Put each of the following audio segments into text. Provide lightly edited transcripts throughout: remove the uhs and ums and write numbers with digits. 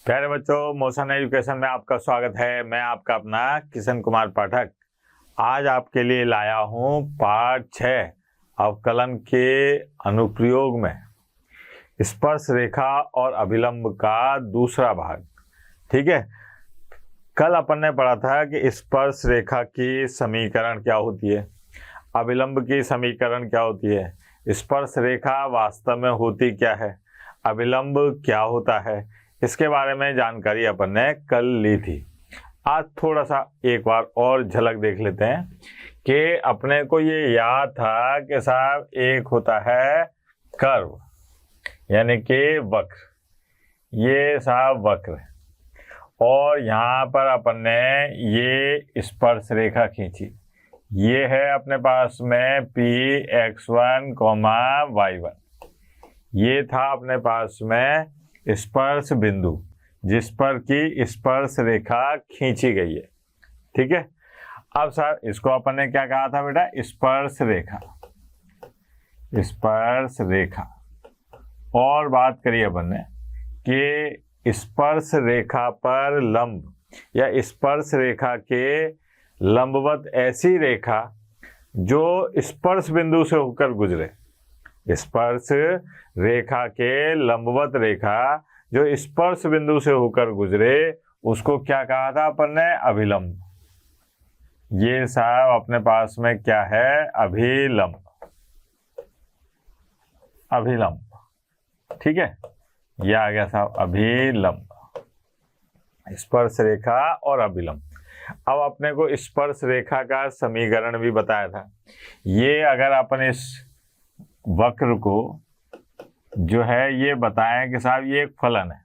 प्यारे बच्चों, motion education में आपका स्वागत है। मैं आपका अपना किशन कुमार पाठक आज आपके लिए लाया हूँ पाठ 6 अवकलन के अनुप्रयोग में स्पर्श रेखा और अभिलंब का दूसरा भाग। ठीक है, कल अपन ने पढ़ा था कि स्पर्श रेखा की समीकरण क्या होती है, अभिलंब की समीकरण क्या होती है, स्पर्श रेखा वास्तव में होती क्या है, अभिलंब क्या होता है, इसके बारे में जानकारी अपन ने कल ली थी। आज थोड़ा सा एक बार और झलक देख लेते हैं कि अपने को ये याद था कि साहब एक होता है कर्व यानी कि वक्र, ये साहब वक्र, और यहाँ पर अपन ने ये स्पर्श रेखा खींची। ये है अपने पास में Px1, y1। ये था अपने पास में स्पर्श बिंदु जिस पर की स्पर्श रेखा खींची गई है। ठीक है, अब सर इसको अपन ने क्या कहा था बेटा? स्पर्श रेखा। स्पर्श रेखा और बात करिए अपन ने कि स्पर्श रेखा पर लंब या स्पर्श रेखा के लंबवत ऐसी रेखा जो स्पर्श बिंदु से होकर गुजरे। स्पर्श रेखा के लंबवत रेखा जो स्पर्श बिंदु से होकर गुजरे उसको क्या कहा था अपन ने? अभिलंब। ये साहब अपने पास में क्या है? अभिलंब। अभिलंब, ठीक है, ये आ गया साहब अभिलंब, स्पर्श रेखा और अभिलंब। अब अपने को स्पर्श रेखा का समीकरण भी बताया था। ये अगर अपन इस वक्र को जो है ये बताएं कि साहब ये एक फलन है,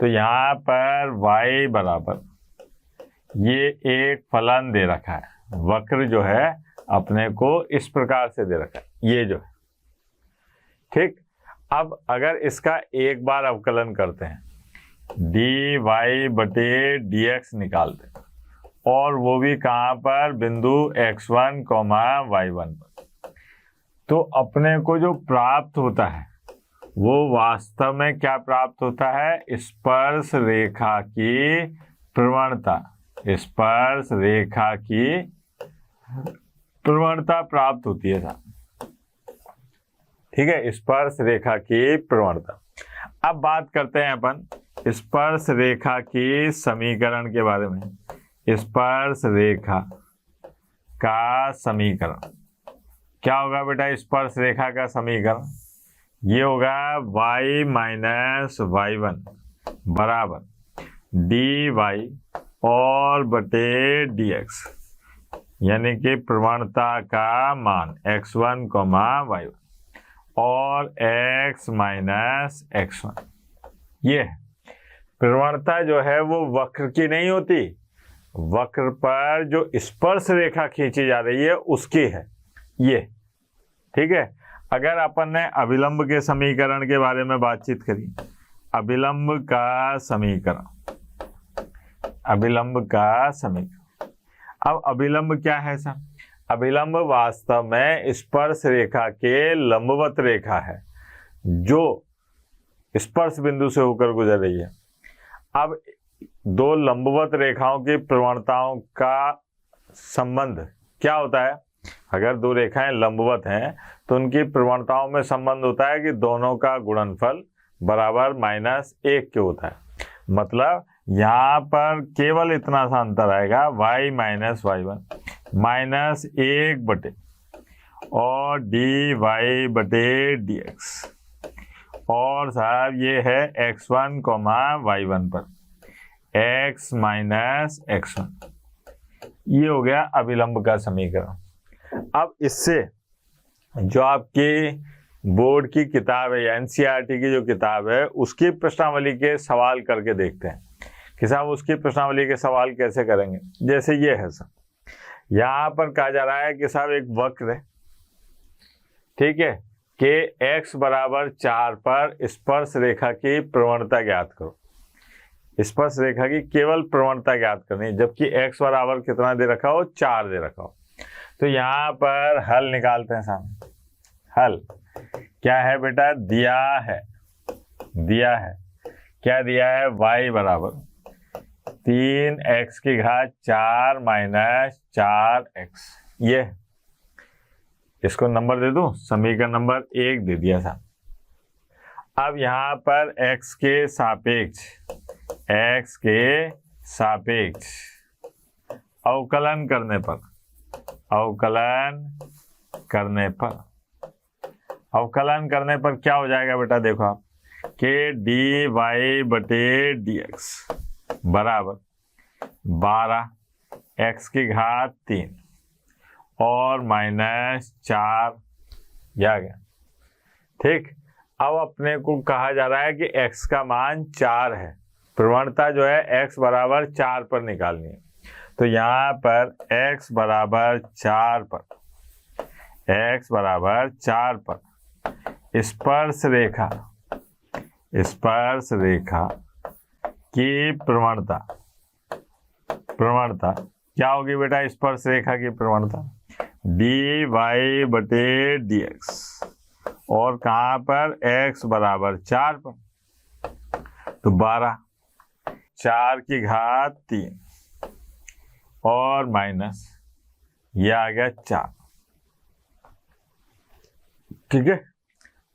तो यहाँ पर y बराबर ये एक फलन दे रखा है। वक्र जो है अपने को इस प्रकार से दे रखा है, ये जो है। ठीक, अब अगर इसका एक बार अवकलन करते हैं, dy बटे dx निकालते हैं, और वो भी कहाँ पर? बिंदु x1, y1 पर, तो अपने को जो प्राप्त होता है वो वास्तव में क्या प्राप्त होता है? स्पर्श रेखा की प्रवणता। स्पर्श रेखा की प्रवणता प्राप्त होती है साहब। ठीक है, स्पर्श रेखा की प्रवणता। अब बात करते हैं अपन स्पर्श रेखा की समीकरण के बारे में। स्पर्श रेखा का समीकरण क्या होगा बेटा? स्पर्श रेखा का समीकरण ये होगा y माइनस y1 बराबर dy और बटे dx, यानी कि प्रवणता का मान x1, y1 और x माइनस x1। ये प्रवणता जो है वो वक्र की नहीं होती, वक्र पर जो स्पर्श रेखा खींची जा रही है उसकी है ये। ठीक है, अगर अपन ने अभिलंब के समीकरण के बारे में बातचीत करी, अभिलंब का समीकरण, अभिलंब का समीकरण। अब अभिलंब क्या है सर? अभिलंब वास्तव में स्पर्श रेखा के लंबवत रेखा है जो स्पर्श बिंदु से होकर गुजर रही है। अब दो लंबवत रेखाओं की प्रवणताओं का संबंध क्या होता है? अगर दो रेखाएं लंबवत हैं तो उनकी प्रवणताओं में संबंध होता है कि दोनों का गुणनफल बराबर -1 के होता है। मतलब यहाँ पर केवल इतना सा अंतर आएगा, y माइनस y1 -1 बटे और dy बटे dx, और साहब ये है x1, y1 पर x माइनस x1। ये हो गया अभिलंब का समीकरण। अब इससे जो आपकी बोर्ड की किताब है या एनसीईआरटी की जो किताब है उसकी प्रश्नावली के सवाल करके देखते हैं कि साहब उसकी प्रश्नावली के सवाल कैसे करेंगे। जैसे ये है सर, यहाँ पर कहा जा रहा है कि साहब एक वक्र है, ठीक है, कि x बराबर 4 पर स्पर्श रेखा की प्रवणता ज्ञात करो। स्पर्श रेखा की केवल प्रवणता ज्ञात करनी, जबकि x बराबर कितना दे रखा हो? 4 दे रखा हो। तो यहाँ पर हल निकालते हैं सामने। हल क्या है बेटा? दिया है क्या दिया है, y बराबर 3x की घात 4 माइनस 4x। ये इसको नंबर दे दूं, समीकरण नंबर 1 दे दिया था। अब यहां पर x के सापेक्ष अवकलन करने पर क्या हो जाएगा बेटा, देखो आप कि dy बटे dx बराबर 12x की घात 3 और माइनस 4, यह आ गया। ठीक, अब अपने को कहा जा रहा है कि x का मान 4 है, प्रवणता जो है x बराबर 4 पर निकालनी है। तो यहाँ पर x बराबर 4 पर स्पर्श रेखा की प्रवणता क्या होगी बेटा, स्पर्श रेखा की प्रवणता dy बटे dx और कहाँ पर x बराबर 4 पर, तो 12 4 की घात 3 और माइनस ये आ गया 4। ठीक है,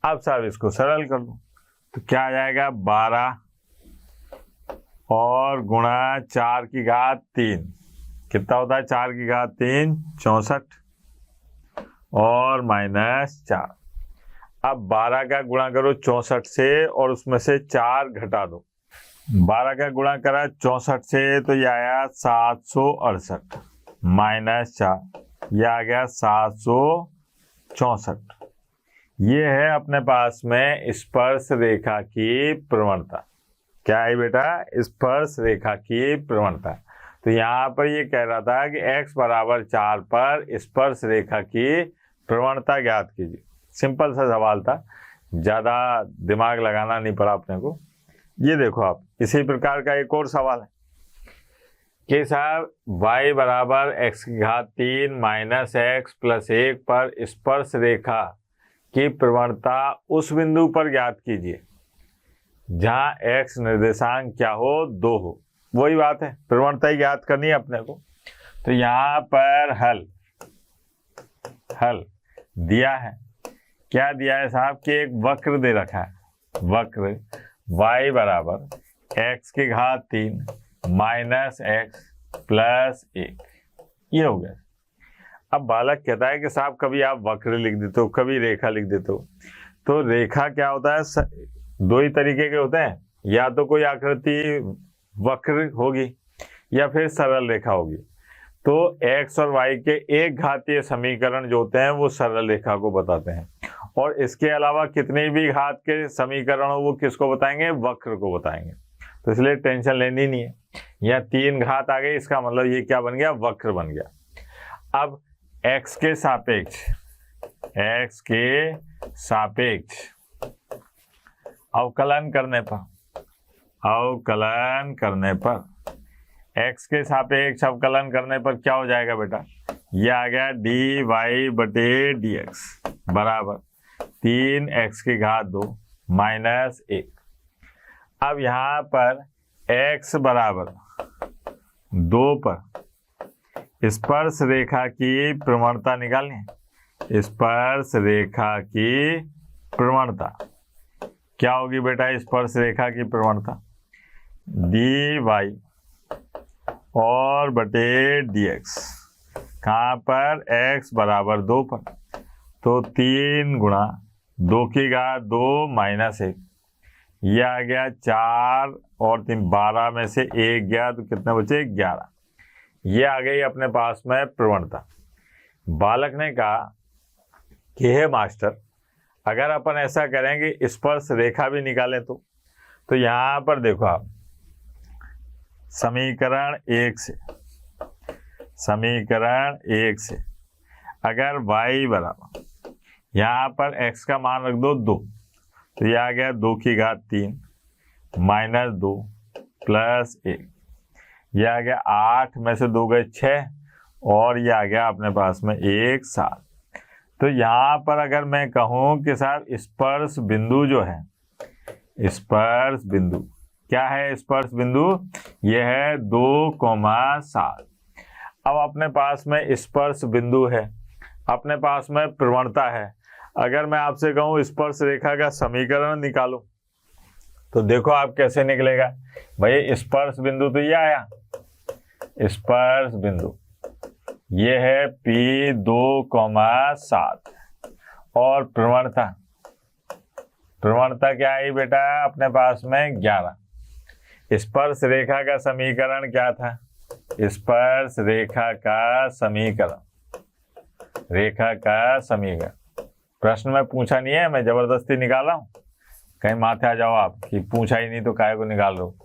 अब साहब इसको सरल कर लो तो क्या आ जाएगा, 12 और गुणा 4 की घात 3 कितना होता है, 4 की घात 3 64 और माइनस 4। अब 12 का गुणा करो 64 से और उसमें से 4 घटा दो। 12 का गुणा करा 64 से तो ये आया 768 माइनस 4, ये आ गया 764। ये है अपने पास में स्पर्श रेखा की प्रवणता। क्या है बेटा, स्पर्श रेखा की प्रवणता। तो यहाँ पर ये कह रहा था कि x बराबर 4 पर स्पर्श रेखा की प्रवणता ज्ञात कीजिए। सिंपल सा सवाल था, ज़्यादा दिमाग लगाना नहीं पड़ा अपने को। ये देखो आप, इसी प्रकार का एक और सवाल है कि साहब y बराबर x की घात 3 माइनस x प्लस 1 पर स्पर्श रेखा की प्रवणता उस बिंदु पर ज्ञात कीजिए जहाँ x निर्देशांक क्या हो, 2 हो। वही बात है, प्रवणता ही ज्ञात करनी है अपने को। तो यहाँ पर हल दिया है, क्या दिया है साहब कि एक वक्र दे रखा है, वक्र y बराबर x की घात 3 माइनस x प्लस 1, ये हो गया। अब बालक कहता है कि साहब कभी आप वक्र लिख देते हो, कभी रेखा लिख देते हो। तो रेखा क्या होता है, 2 ही तरीके के होते हैं, या तो कोई आकृति वक्र होगी या फिर सरल रेखा होगी। तो x और y के एक घातीय समीकरण जो होते हैं वो सरल रेखा को बताते हैं, और इसके अलावा कितने भी घात के समीकरण हो वो किसको बताएंगे, वक्र को बताएंगे। तो इसलिए टेंशन लेनी नहीं है, यहाँ 3 घात आ गई, इसका मतलब ये क्या बन गया, वक्र बन गया। अब x के सापेक्ष अवकलन करने पर क्या हो जाएगा बेटा, ये आ गया dy बटे dx बराबर 3x की घात 2 माइनस 1। अब यहाँ पर x बराबर 2 पर स्पर्श रेखा की प्रवणता निकालनी है। स्पर्श रेखा की प्रवणता क्या होगी बेटा, स्पर्श रेखा की प्रवणता dy और बटे dx कहाँ पर, x बराबर 2 पर, तो 3 गुणा 2 की घात 2 माइनस 1, ये आ गया 4 और 3 12 में से 1 गया तो कितने बचे, 11। ये आ गई अपने पास में प्रवणता। बालक ने कहा कि हे मास्टर, अगर अपन ऐसा करें कि स्पर्श रेखा भी निकालें तो यहाँ पर देखो आप, समीकरण 1 से अगर y बराबर, यहाँ पर x का मान रख दो 2, तो ये आ गया 2 की घात 3 माइनस 2 प्लस 1, ये आ गया 8 में से 2 गए 6 और ये आ गया अपने पास में 1 7। तो यहाँ पर अगर मैं कहूँ कि साहब स्पर्श बिंदु जो है, स्पर्श बिंदु क्या है स्पर्श बिंदु? यह है 2,7। अब अपने पास में स्पर्श बिंदु है, अपने पास में प्रवणता है। अगर मैं आपसे कहूं स्पर्श रेखा का समीकरण निकालो तो देखो आप कैसे निकलेगा। भाई स्पर्श बिंदु तो ये आया, स्पर्श बिंदु ये है P2,7 और प्रवणता क्या आई बेटा अपने पास में 11। स्पर्श रेखा का समीकरण क्या था? स्पर्श रेखा का समीकरण प्रश्न में पूछा नहीं है, मैं जबरदस्ती निकाला हूं। कहीं माथे आ जाओ आप कि पूछा ही नहीं तो काहे को निकाल लो।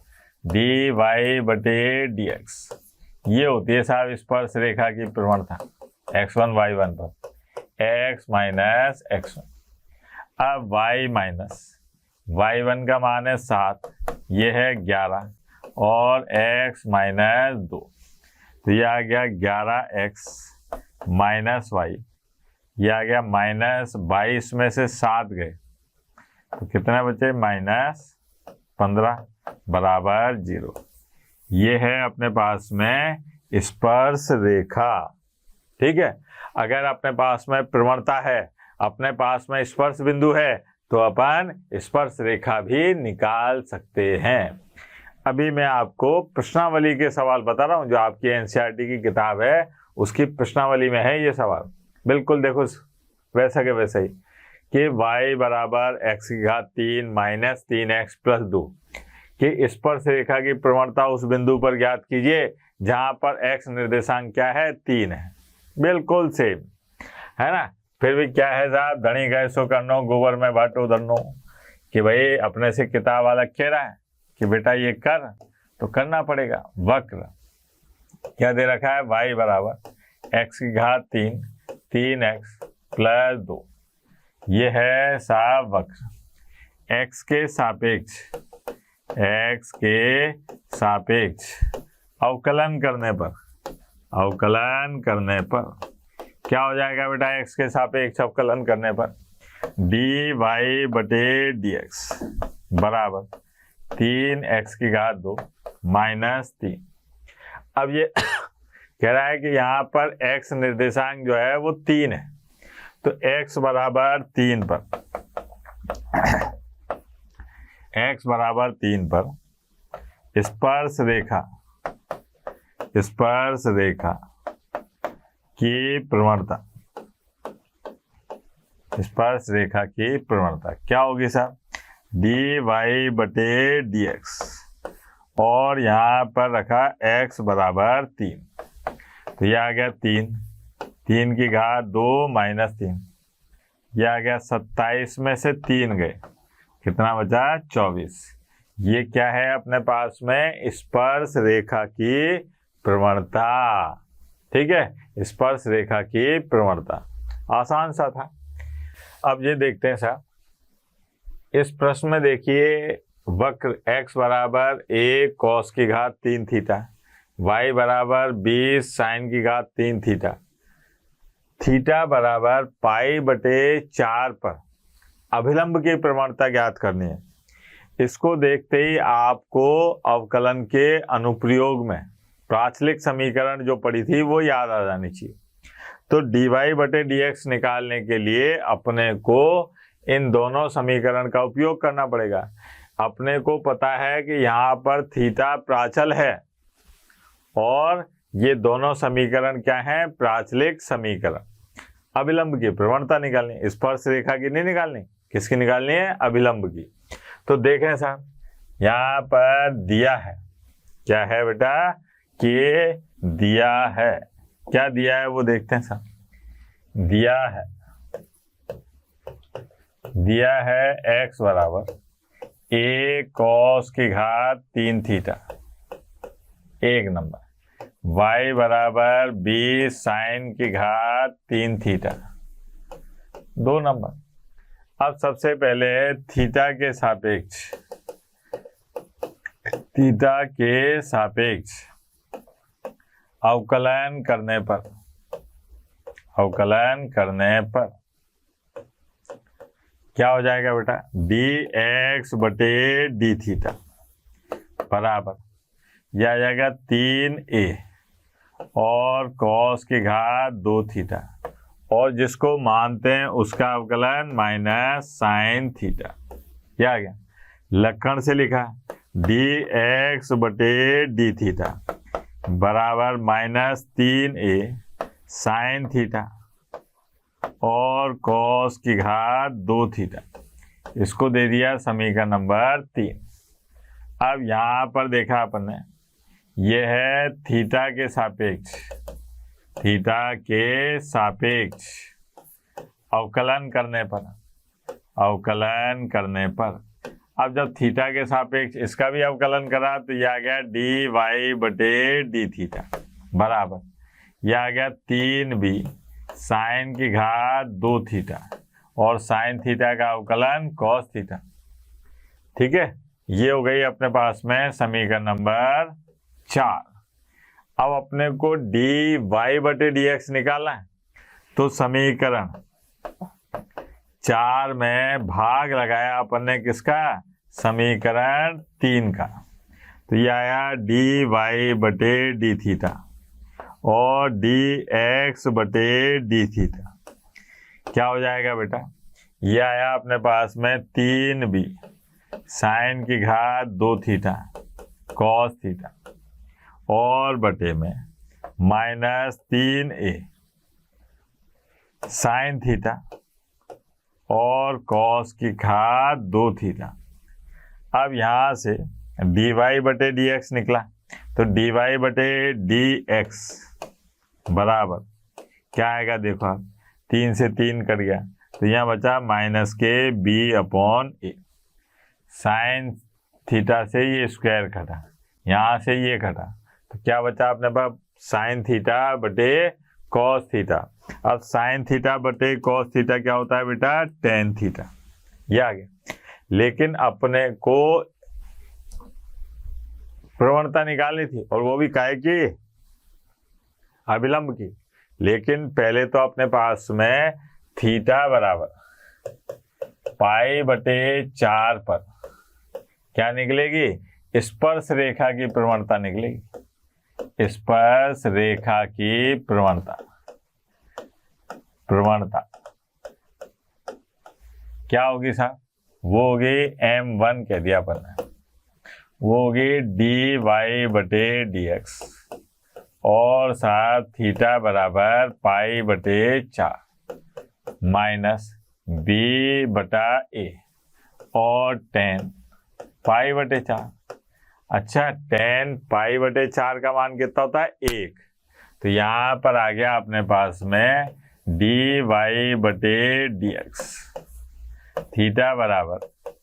dy/dx ये होती है साहब स्पर्श रेखा की प्रवणता x1 y1 पर, x माइनस x1। अब y माइनस y1 का मान है 7, ये है 11 और x माइनस 2, तो ये आ गया 11x माइनस y, ये आ गया माइनस 22 में से 7 गए तो कितने बचे? -15 बराबर 0। ये है अपने पास में स्पर्श रेखा। ठीक है, अगर अपने पास में प्रवणता है, अपने पास में स्पर्श बिंदु है तो अपन स्पर्श रेखा भी निकाल सकते हैं। अभी मैं आपको प्रश्नावली के सवाल बता रहा हूं, जो आपकी एनसीईआरटी की किताब है उसकी प्रश्नावली में है ये सवाल। बिल्कुल देखो वैसा के वैसा ही कि y बराबर x3 माइनस 3x प्लस 2 कि स्पर्श रेखा की प्रवणता उस बिंदु पर ज्ञात कीजिए जहां पर x निर्देशांक क्या है? 3 है। बिल्कुल सेम है ना। फिर भी क्या है साहब, धनी गए सो करनो गोबर में बाटो धरनो, कि भाई अपने से किताब वाला कह रहा है कि बेटा ये कर तो करना पड़ेगा। वक्र क्या दे रखा है? y बराबर x3 3x प्लस 2, ये है साहब वक्र। x के सापेक्ष अवकलन करने पर क्या हो जाएगा बेटा? x के सापेक्ष अवकलन करने पर dy/dx बराबर 3x2 माइनस 3। अब ये कह रहा है कि यहाँ पर x निर्देशांक जो है वो 3 है, तो x बराबर 3 पर स्पर्श रेखा की प्रवणता क्या होगी साहब? dy/dx और यहाँ पर रखा x बराबर 3, तो ये आ गया 3 माइनस 3, ये आ गया 27 में से 3 गए, कितना बचा? 24। ये क्या है अपने पास में? स्पर्श रेखा की प्रवणता। ठीक है, स्पर्श रेखा की प्रवणता आसान सा था। अब ये देखते हैं साहब, इस प्रश्न में देखिए वक्र x बराबर a cos की घात 3 थीटा, y बराबर b sin की घात 3 थीटा, थीटा बराबर π/4 पर अभिलंब की प्रवणता ज्ञात करनी है। इसको देखते ही आपको अवकलन के अनुप्रयोग में प्राचलिक समीकरण जो पड़ी थी वो याद आ जानी चाहिए। तो dy/dx निकालने के लिए अपने को इन दोनों समीकरण का उपयोग करना पड़ेगा। अपने को पता है कि यहाँ पर थीटा प्राचल है और ये दोनों समीकरण क्या हैं? प्राचलिक समीकरण। अभिलंब की प्रवणता निकालनी, स्पर्श रेखा की नहीं निकालनी, किसकी निकालनी है? अभिलंब की। तो देखें साहब, यहाँ पर दिया है, क्या है बेटा? कि दिया है, क्या दिया है वो देखते हैं साहब। दिया है x बराबर a cos की घात 3 थीटा, एक नंबर, y बराबर b sin की घात 3 थीटा, 2 नंबर। अब सबसे पहले थीटा के सापेक्ष अवकलन करने पर क्या हो जाएगा बेटा? dx/d theta. बराबर यह आ जाएगा 3a और कॉस की घात 2 थीटा, और जिसको मानते हैं उसका अवकलन माइनस साइन थीटा। क्या आ गया? लक्षण से लिखा dx बटे डी थीटा बराबर माइनस 3a साइन थीटा और कॉस की घात 2 थीटा। इसको दे दिया समीकरण नंबर 3। अब यहाँ पर देखा अपन ने, यह है थीटा के सापेक्ष, थीटा के सापेक्ष अवकलन करने पर, अवकलन करने पर अब जब थीटा के सापेक्ष इसका भी अवकलन करा तो यह आ गया डी वाई बटे डी थीटा बराबर यह आ गया 3b साइन की घात 2 थीटा और साइन थीटा का अवकलन कॉस थीटा। ठीक है, ये हो गई अपने पास में समीकरण नंबर 4। अब अपने को डी वाई बटे डी एक्स निकालना है, तो समीकरण 4 में भाग लगाया अपन ने किसका? समीकरण 3 का। तो ये आया डी वाई बटे डी थीटा और डी एक्स बटे डी थीटा। क्या हो जाएगा बेटा? ये आया अपने पास में 3b साइन की घात 2 थीटा कॉस थीटा और बटे में माइनस 3a साइन थीटा और कॉस की घात 2 थीटा। अब यहाँ से डी वाई बटे डी एक्स निकला, तो डी वाई बटे डी एक्स बराबर क्या आएगा? देखो आप 3 से 3 कट गया, तो यहाँ बचा माइनस के बी अपॉन ए। साइन थीटा से ये स्क्वायर कटा, यहाँ से ये कटा, तो क्या बचा अपने पास? साइन थीटा बटे कॉस थीटा। अब साइन थीटा बटे कॉस थीटा क्या होता है बेटा? Tan theta. ये आ गया। लेकिन अपने को प्रवणता निकालनी थी, और वो भी काय की? अभिलंब की। लेकिन पहले तो अपने पास में थीटा बराबर पाई बटे 4 पर क्या निकलेगी? स्पर्श रेखा की प्रवणता निकलेगी। स्पर्श रेखा की प्रवणता, प्रवणता क्या होगी साहब? वो होगी m1 कह दिया अपन ने, वो होगी डी वाई बटे डी एक्स और साथ थीटा बराबर पाई बटे 4 माइनस बी बटा ए और टेन पाई बटे 4। अच्छा, टेन पाई बटे 4 का मान कितना होता है? 1। तो यहाँ पर आ गया अपने पास में डी वाई बटे डी एक्स थीटा बराबर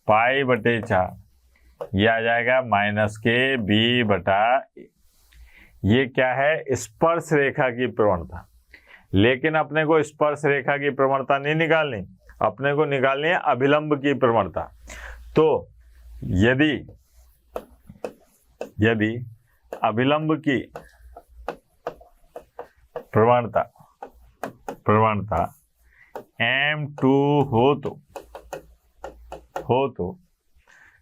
पाई बटे 4, यह आ जाएगा माइनस के बी बटा ए। ये क्या है? स्पर्श रेखा की प्रवणता। लेकिन अपने को स्पर्श रेखा की प्रवणता नहीं निकालनी, अपने को निकालनी है अभिलंब की प्रवणता। तो यदि अभिलंब की प्रवणता m2 हो तो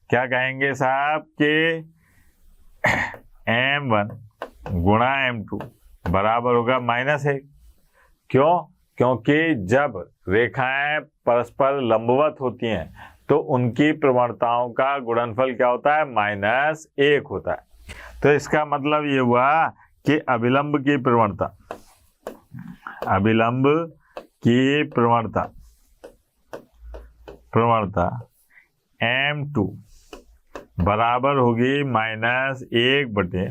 क्या कहेंगे साहब के m1 गुणा m2 बराबर होगा -1। क्यों? क्योंकि जब रेखाएं परस्पर लंबवत होती हैं तो उनकी प्रवणताओं का गुणनफल क्या होता है? -1 होता है। तो इसका मतलब ये हुआ कि अभिलंब की प्रवणता, अभिलंब की प्रवणता m2 बराबर होगी -1 बटे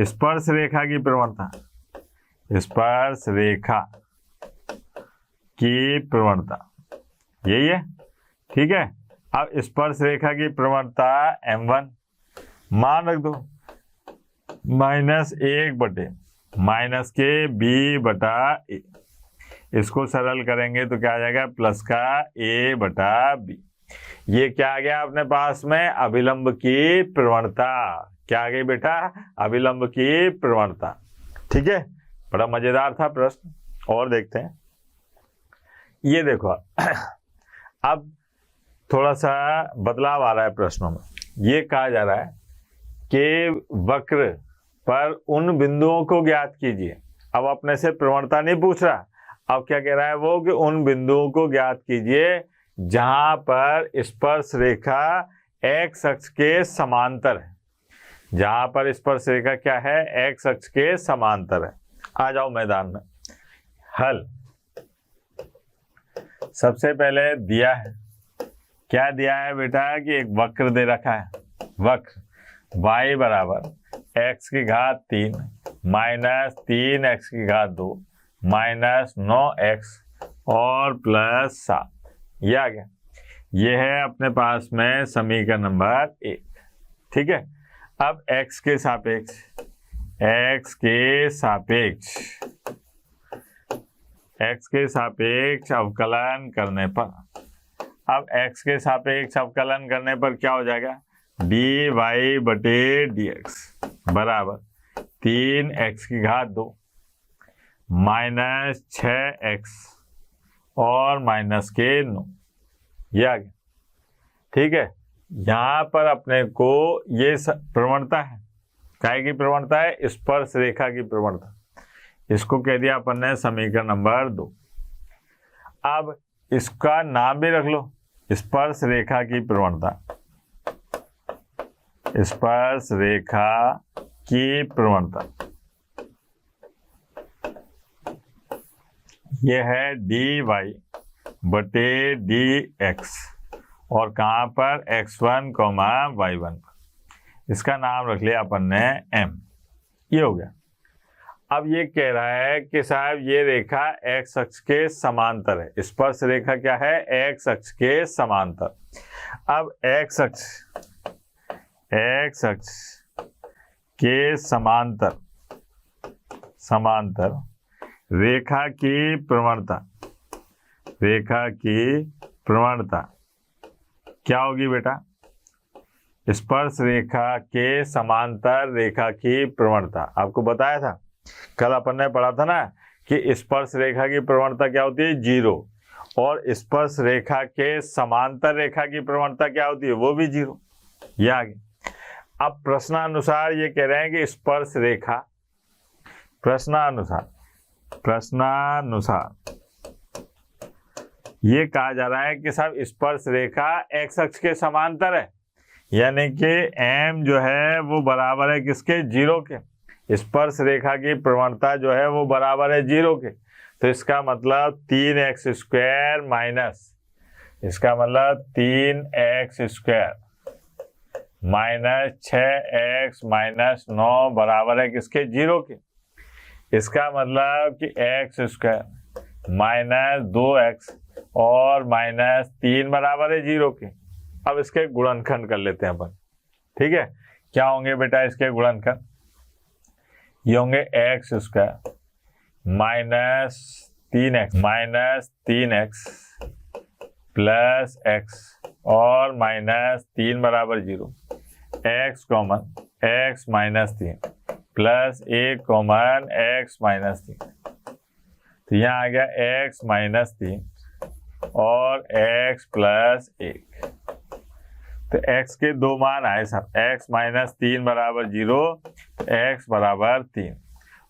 स्पर्श रेखा की प्रवणता, स्पर्श रेखा की प्रवणता, यही है। ठीक है। अब स्पर्श रेखा की प्रवणता m1 मान रख दो -1 बटे माइनस के b बटा a। इसको सरल करेंगे तो क्या आ जाएगा? प्लस का a बटा b। ये क्या आ गया अपने पास में? अभिलंब की प्रवणता। क्या आ गई बेटा? अभिलंब की प्रवणता। ठीक है, बड़ा मजेदार था प्रश्न। और देखते हैं, ये देखो अब थोड़ा सा बदलाव आ रहा है प्रश्नों में। ये कहा जा रहा है के वक्र पर उन बिंदुओं को ज्ञात कीजिए। अब अपने से प्रवणता नहीं पूछ रहा, अब क्या कह रहा है वो कि उन बिंदुओं को ज्ञात कीजिए जहां पर स्पर्श रेखा एक्स अक्ष के समांतर है। जहां पर स्पर्श रेखा क्या है, एक्स अक्ष के समांतर है। आ जाओ मैदान में। हल सबसे पहले दिया है, क्या दिया है बेटा कि एक वक्र दे रखा है। वक्र y बराबर x की घात 3 माइनस 3x की घात 2 माइनस 9x और प्लस 7, ये आ गया। ये है अपने पास में समीकरण नंबर 1। ठीक है, अब x के सापेक्ष अवकलन करने पर, अब x के सापेक्ष अवकलन करने पर क्या हो जाएगा, dy बटे dx बराबर 3x की घात 2 माइनस 6x और माइनस के 9, ये आ गया। ठीक है, यहाँ पर अपने को ये प्रवणता है, काय की प्रवणता है, स्पर्श रेखा की प्रवणता। इसको कह दिया अपन ने समीकरण नंबर 2। अब इसका नाम भी रख लो, स्पर्श रेखा की प्रवणता। स्पर्श रेखा की प्रवणता यह है dy बटे dx और कहाँ पर x1, y1 पर। इसका नाम रख लिया अपन ने m। ये हो गया। अब ये कह रहा है कि साहब ये रेखा x अक्ष के समांतर है। स्पर्श रेखा क्या है, x अक्ष के समांतर। अब x अक्ष के समांतर रेखा की प्रवणता क्या होगी बेटा, स्पर्श रेखा के समांतर रेखा की प्रवणता। आपको बताया था, कल अपन ने पढ़ा था ना कि स्पर्श रेखा की प्रवणता क्या होती है, 0, और स्पर्श रेखा के समांतर रेखा की प्रवणता क्या होती है, वो भी 0। ये आ गया। अब प्रश्नानुसार ये कह रहे हैं कि स्पर्श रेखा, प्रश्नानुसार ये कहा जा रहा है कि साहब स्पर्श रेखा एक्स अक्ष के समांतर है, यानी कि m जो है वो बराबर है किसके, 0 के। स्पर्श रेखा की प्रवणता जो है वो बराबर है 0 के। तो इसका मतलब 3x स्क्वायर माइनस, इसका मतलब 3x square minus 6x minus 9 बराबर है किसके, 0 के। इसका मतलब कि x स्क्वायर माइनस 2x और माइनस 3 बराबर है 0 के। अब इसके गुणनखंड कर लेते हैं अपन। ठीक है, क्या होंगे बेटा इसके गुणनखंड, ये होंगे x square minus 3x plus x और माइनस 3 बराबर 0, x common x minus 3 plus 1 common x minus 3। तो यहाँ आ गया x माइनस 3 और x प्लस 1। तो x के दो मान आए सब, x माइनस 3 बराबर 0, तो x बराबर 3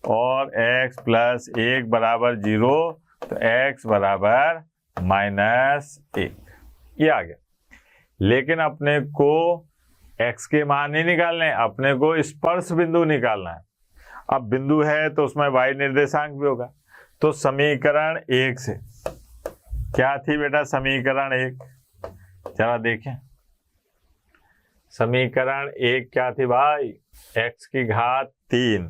और x प्लस 1 बराबर 0, तो x बराबर माइनस 1। ये आ गया। लेकिन अपने को x के मान नहीं निकालने, अपने को स्पर्श बिंदु निकालना है। अब बिंदु है तो उसमें y निर्देशांक भी होगा। तो समीकरण 1 से क्या थी बेटा, समीकरण 1 जरा देखें। समीकरण 1 क्या थी भाई, x की घात 3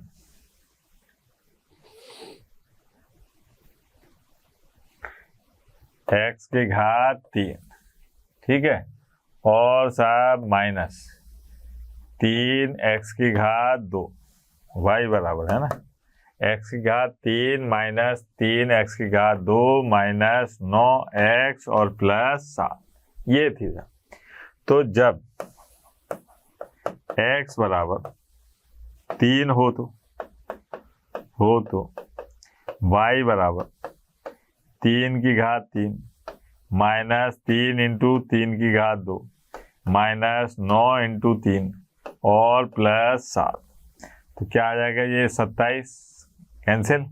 x की घात 3, ठीक है, और साहब माइनस 3x की घात 2, y बराबर है ना, x की घात 3 माइनस 3x की घात 2 माइनस 9x और प्लस 7, ये थी। तो जब x बराबर 3 हो तो y बराबर 3 की घात 3 माइनस 3 इंटू 3 की घात 2 माइनस 9 इंटू 3 और +7, तो क्या आ जाएगा ये 27 कैंसिल,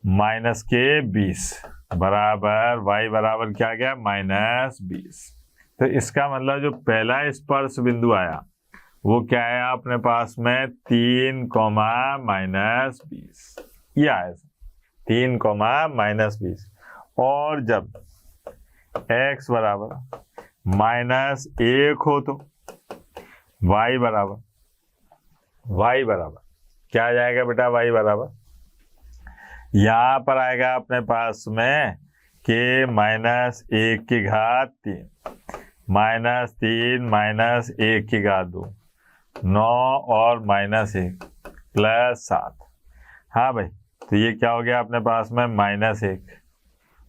माइनस के 20 बराबर y बराबर क्या गया -20। तो इसका मतलब जो पहला स्पर्श बिंदु आया वो क्या है अपने पास में 3, -20, ये आया 3, -20। और जब x बराबर -1 हो तो y बराबर क्या आ जाएगा बेटा, y बराबर यहाँ पर आएगा अपने पास में के -1 की घात 3, -3 -1 की घात 2, 9 और -1 +7। हाँ भाई, तो ये क्या हो गया अपने पास में -1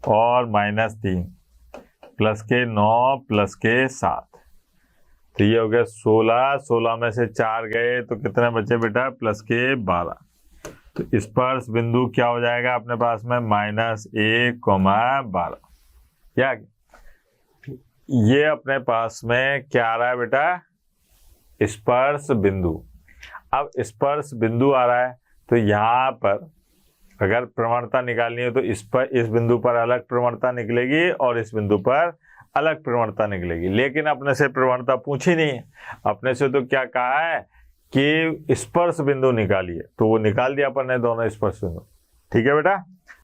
और -3 प्लस के 9 प्लस के 7, तो ये हो गया 16। 16 में से 4 गए तो कितने बचे बेटा, प्लस के 12। तो स्पर्श बिंदु क्या हो जाएगा अपने पास में -1, 12। क्या ये अपने पास में क्या आ रहा है बेटा, स्पर्श बिंदु। अब स्पर्श बिंदु आ रहा है तो यहाँ पर अगर प्रवणता निकालनी है तो इस बिंदु पर अलग प्रवणता निकलेगी और इस बिंदु पर अलग प्रवणता निकलेगी, लेकिन अपने से प्रवणता पूछी नहीं है। अपने से तो क्या कहा है कि स्पर्श बिंदु निकालिए, तो वो निकाल दिया अपन ने दोनों स्पर्श बिंदु। ठीक है बेटा।